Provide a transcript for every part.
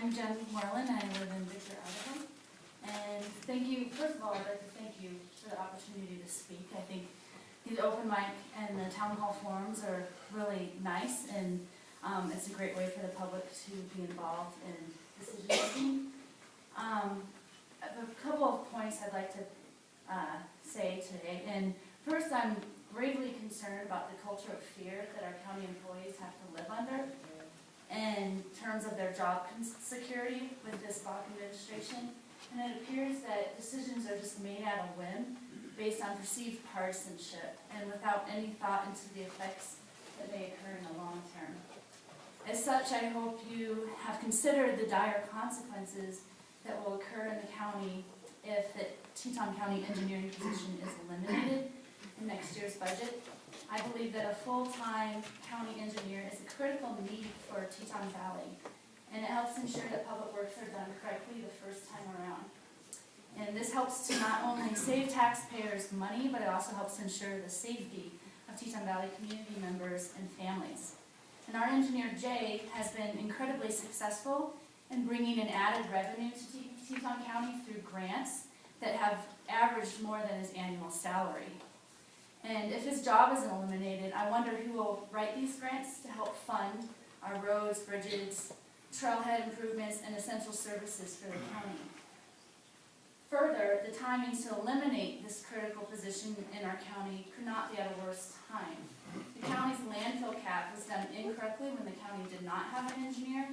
I'm Jenn Werlin. I live in Victor, Idaho. And thank you, first of all, I'd like to thank you for the opportunity to speak. I think the open mic and the town hall forums are really nice, and it's a great way for the public to be involved in decision making. A couple of points I'd like to say today. And first, I'm gravely concerned about the culture of fear that our county employees have to live under in terms of their job security with this BOCC administration. And it appears that decisions are just made at a whim based on perceived partisanship and without any thought into the effects that may occur in the long term. As such, I hope you have considered the dire consequences that will occur in the county if the Teton County engineering position is eliminated in next year's budget. I believe that a full-time county engineer is a critical need for Teton Valley, and it helps ensure that public works are done correctly the first time around. And this helps to not only save taxpayers money, but it also helps ensure the safety of Teton Valley community members and families. And our engineer, Jay, has been incredibly successful in bringing in added revenue to Teton County through grants that have averaged more than his annual salary. And if his job isn't eliminated, I wonder who will write these grants to help fund our roads, bridges, trailhead improvements, and essential services for the county. Further, the timings to eliminate this critical position in our county could not be at a worse time. The county's landfill cap was done incorrectly when the county did not have an engineer,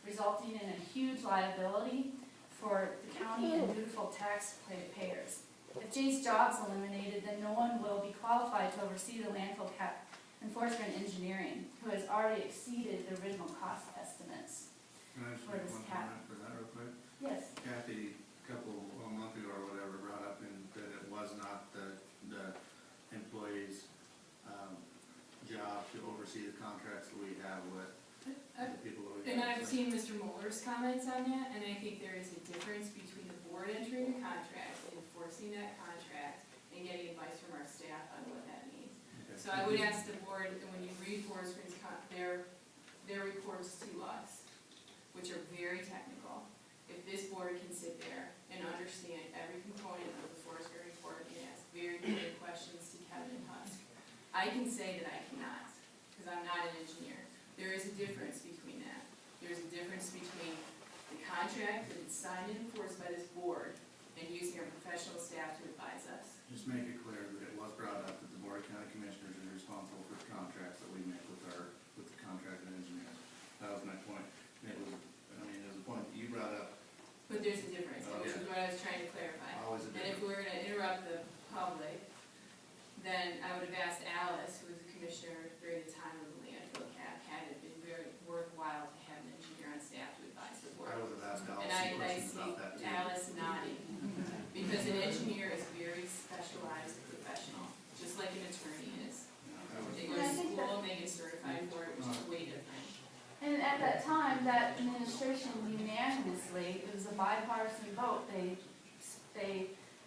resulting in a huge liability for the county and dutiful taxpayers. If Jay's job is eliminated, then no one will be qualified to oversee the landfill cap enforcement engineering, who has already exceeded the original cost estimates. Can I just for make this one cap. comment for that real quick? Yes. Kathy, a month ago or whatever, brought up that it was not the employee's job to oversee the contracts that we have with the people that we have. And I've seen Mr. Muller's comments on that, and I think there is a difference between the board entering a contract, enforcing that contract, and getting advice from our staff on what that means. Okay. So I would ask the board, when you read Forest Green's their reports to us, which are very technical, if this board can sit there and understand every component of the Forest Green report and ask very clear questions to Kevin and Husk. I can say that I cannot, because I'm not an engineer. There is a difference between that. There's a difference between the contract that is signed and enforced by this board and using our professional staff to advise us. Just make it clear that it was brought up that the Board of County Commissioners is responsible for the contracts that we make with the contract and engineers. That was my point. And it was a point that you brought up. But there's a difference, which is what I was trying to clarify. Always a difference. And if we were going to interrupt the public, then I would have asked Alice, who was the commissioner during the time of the landfill cap, had it been very worthwhile to have an engineer on staff to advise the board. I would have asked Alice And some I questions about that see too. Alice nodding, because an engineer is very specialized and professional, just like an attorney is. They go to school and they get certified for it, which is way different. And at that time, that administration unanimously, it was a bipartisan vote, they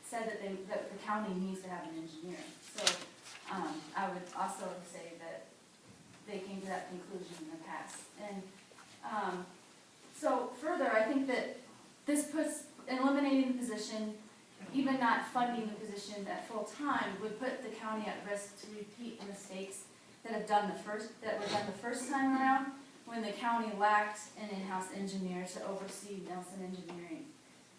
said that the county needs to have an engineer. So I would also say that they came to that conclusion in the past. And so further, I think that this puts, eliminating the position, even not funding the position at full time, would put the county at risk to repeat the mistakes that were done the first time around, when the county lacked an in-house engineer to oversee Nelson Engineering.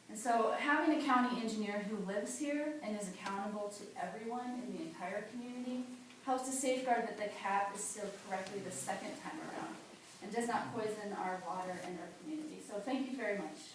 And so having a county engineer who lives here and is accountable to everyone in the entire community helps to safeguard that the cap is sealed correctly the second time around and does not poison our water and our community. So thank you very much.